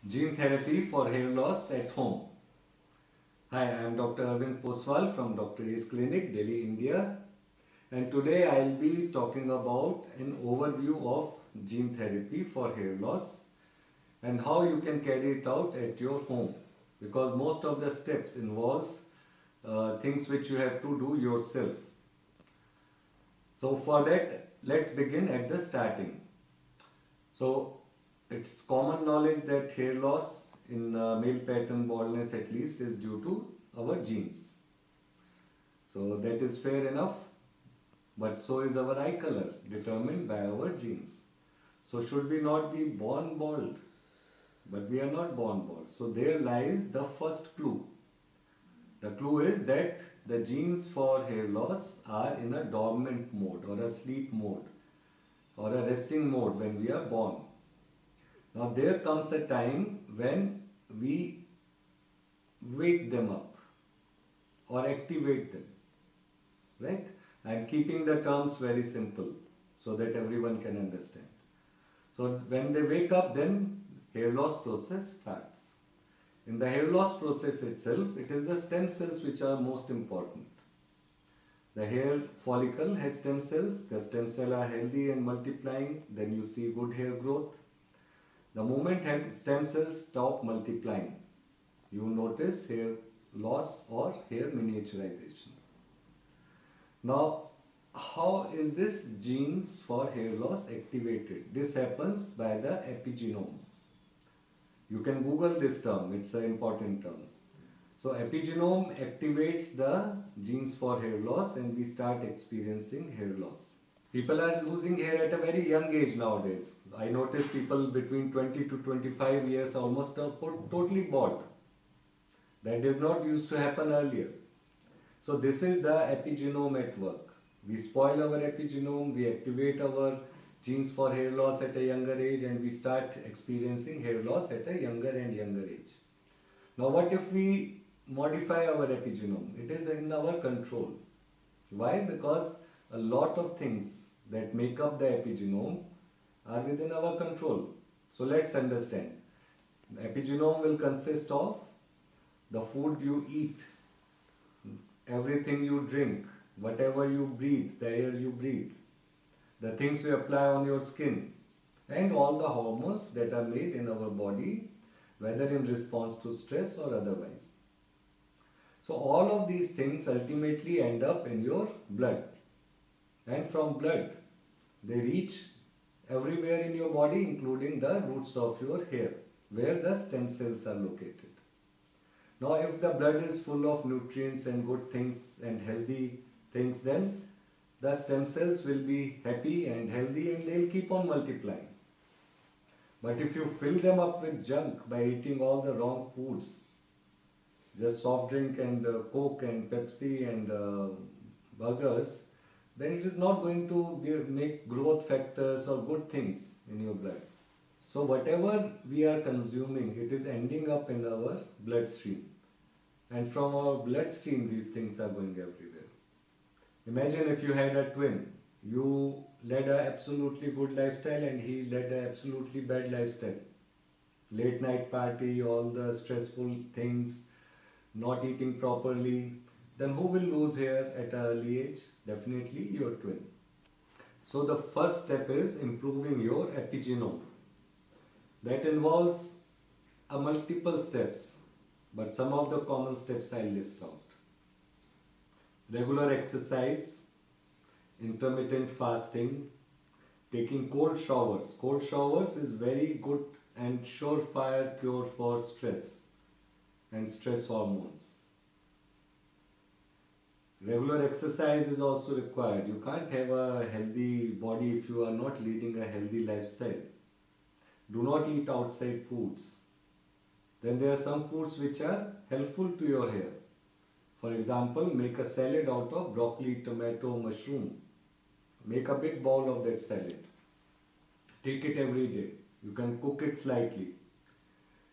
Gene therapy for hair loss at home. Hi, I am Doctor Arvind Poswal from Dr. A's Clinic, Delhi, India. And today I'll be talking about an overview of gene therapy for hair loss and how you can carry it out at your home. Because most of the steps involves things which you have to do yourself. So for that, let's begin at the starting. So it's common knowledge that hair loss in male pattern baldness at least is due to our genes. So that is fair enough, but so is our eye color determined by our genes. So should we not be born bald? But we are not born bald. So there lies the first clue. The clue is that the genes for hair loss are in a dormant mode or a sleep mode or a resting mode when we are born. Now there comes a time when we wake them up or activate them, right? I am keeping the terms very simple so that everyone can understand. So when they wake up, then hair loss process starts. In the hair loss process itself, it is the stem cells which are most important. The hair follicle has stem cells, the stem cells are healthy and multiplying, then you see good hair growth. The moment stem cells stop multiplying, you notice hair loss or hair miniaturization. Now, how is this genes for hair loss activated? This happens by the epigenome. You can Google this term, it's an important term. So epigenome activates the genes for hair loss and we start experiencing hair loss. People are losing hair at a very young age nowadays. I notice people between 20 to 25 years almost totally bald. That did not used to happen earlier. So this is the epigenome at work. We spoil our epigenome, we activate our genes for hair loss at a younger age and we start experiencing hair loss at a younger and younger age. Now what if we modify our epigenome? It is in our control. Why? Because a lot of things that make up the epigenome are within our control. So let's understand. The epigenome will consist of the food you eat, everything you drink, whatever you breathe, the air you breathe, the things you apply on your skin, and all the hormones that are made in our body, whether in response to stress or otherwise. So all of these things ultimately end up in your blood. And from blood, they reach everywhere in your body, including the roots of your hair, where the stem cells are located. Now, if the blood is full of nutrients and good things and healthy things, then the stem cells will be happy and healthy and they'll keep on multiplying. But if you fill them up with junk by eating all the wrong foods, just soft drink and Coke and Pepsi and burgers, then it is not going to make growth factors or good things in your blood. So whatever we are consuming, it is ending up in our bloodstream. And from our bloodstream, these things are going everywhere. Imagine if you had a twin. You led an absolutely good lifestyle and he led an absolutely bad lifestyle. Late night party, all the stressful things, not eating properly, then who will lose hair at an early age? Definitely your twin. So the first step is improving your epigenome. That involves multiple steps, but some of the common steps I'll list out. Regular exercise, intermittent fasting, taking cold showers. Cold showers is very good and surefire cure for stress and stress hormones. Regular exercise is also required. You can't have a healthy body if you are not leading a healthy lifestyle. Do not eat outside foods. Then there are some foods which are helpful to your hair. For example, make a salad out of broccoli, tomato, mushroom. Make a big bowl of that salad. Take it every day. You can cook it slightly.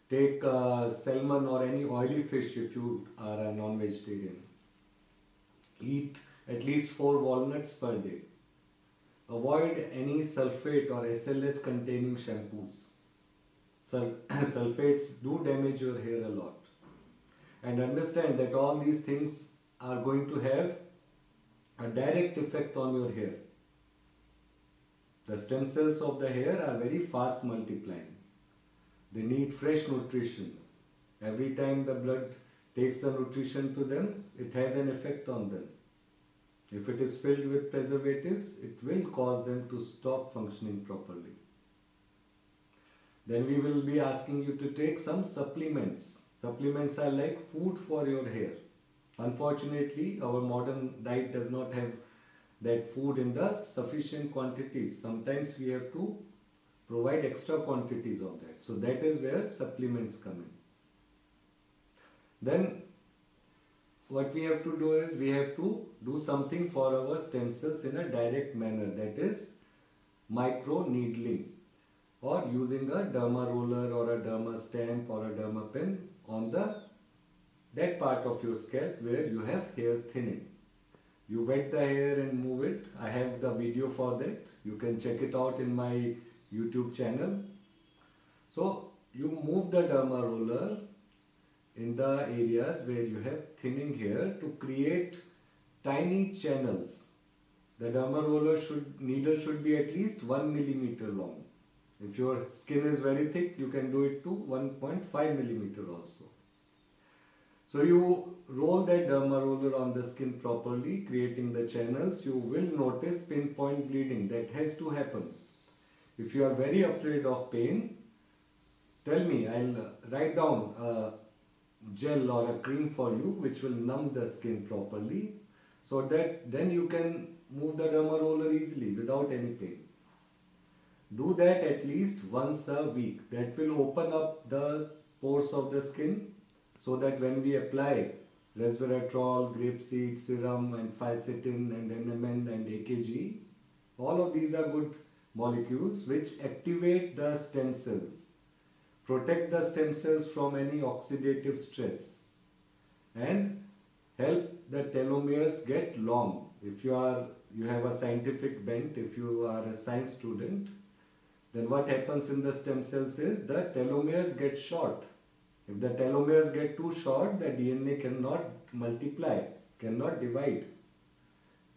Take salmon or any oily fish if you are a non-vegetarian. Eat at least 4 walnuts per day. Avoid any sulfate or SLS containing shampoos. sulfates do damage your hair a lot. And understand that all these things are going to have a direct effect on your hair. The stem cells of the hair are very fast multiplying. They need fresh nutrition. Every time the blood takes the nutrition to them, it has an effect on them. If it is filled with preservatives, it will cause them to stop functioning properly. Then we will be asking you to take some supplements. Supplements are like food for your hair. Unfortunately, our modern diet does not have that food in the sufficient quantities. Sometimes we have to provide extra quantities of that. So that is where supplements come in. Then what we have to do is we have to do something for our stem cells in a direct manner, that is microneedling, or using a derma roller or a derma stamp or a derma pen on that part of your scalp where you have hair thinning. You wet the hair and move it. I have the video for that. You can check it out in my YouTube channel. So you move the derma roller in the areas where you have thinning hair to create tiny channels. The derma roller needle should be at least 1 millimeter long. If your skin is very thick, you can do it to 1.5 millimeter also. So you roll that derma roller on the skin properly, creating the channels. You will notice pinpoint bleeding. That has to happen. If you are very afraid of pain, tell me, I'll write down a gel or a cream for you which will numb the skin properly, so that then you can move the derma roller easily without any pain. Do that at least once a week. That will open up the pores of the skin, so that when we apply resveratrol, grapeseed serum and fisetin and NMN and AKG, all of these are good molecules which activate the stem cells, protect the stem cells from any oxidative stress, and help the telomeres get long. If you have a scientific bent, if you are a science student, then what happens in the stem cells is the telomeres get short. If the telomeres get too short, the DNA cannot multiply, cannot divide.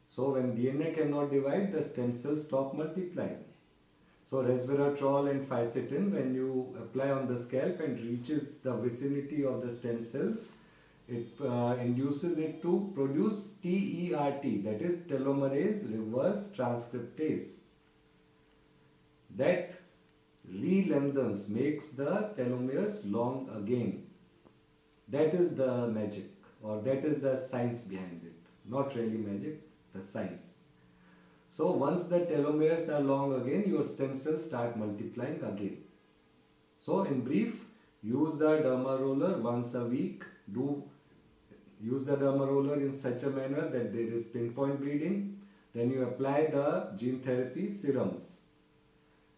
So when DNA cannot divide, the stem cells stop multiplying. So resveratrol and fisetin, when you apply on the scalp and reaches the vicinity of the stem cells, it induces it to produce TERT, that is telomerase reverse transcriptase. That re-lengthens, makes the telomeres long again. That is the magic, or that is the science behind it. Not really magic, the science. So once the telomeres are long again, your stem cells start multiplying again. So in brief, use the derma roller once a week. Use the derma roller in such a manner that there is pinpoint bleeding. Then you apply the gene therapy serums.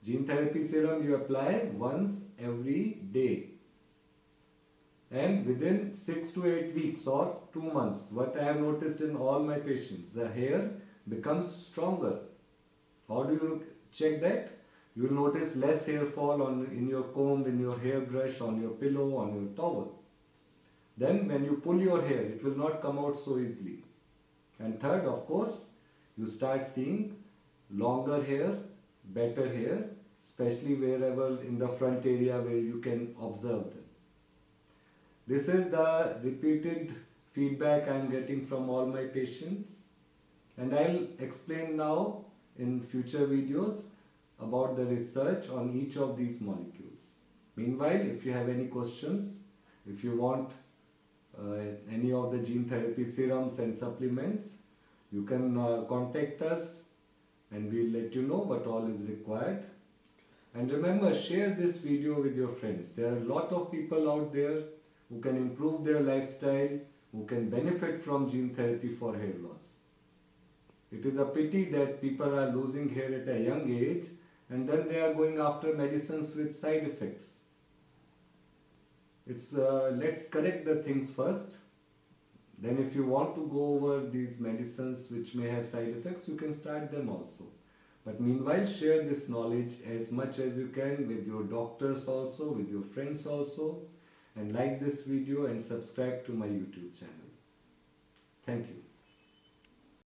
Gene therapy serum you apply once every day. And within 6 to 8 weeks or 2 months, what I have noticed in all my patients, the hair becomes stronger. How do you check that? You will notice less hair fall in your comb, in your hairbrush, on your pillow, on your towel. Then when you pull your hair, it will not come out so easily. And third, of course, you start seeing longer hair, better hair, especially wherever in the front area where you can observe them. This is the repeated feedback I am getting from all my patients, and I'll explain now in future videos about the research on each of these molecules. Meanwhile, if you have any questions, if you want any of the gene therapy serums and supplements, you can contact us and we'll let you know what all is required. And remember, share this video with your friends. There are a lot of people out there who can improve their lifestyle, who can benefit from gene therapy for hair loss. It is a pity that people are losing hair at a young age and then they are going after medicines with side effects. Let's correct the things first. Then if you want to go over these medicines which may have side effects, you can start them also. But meanwhile, share this knowledge as much as you can with your doctors also, with your friends also, and like this video and subscribe to my YouTube channel. Thank you.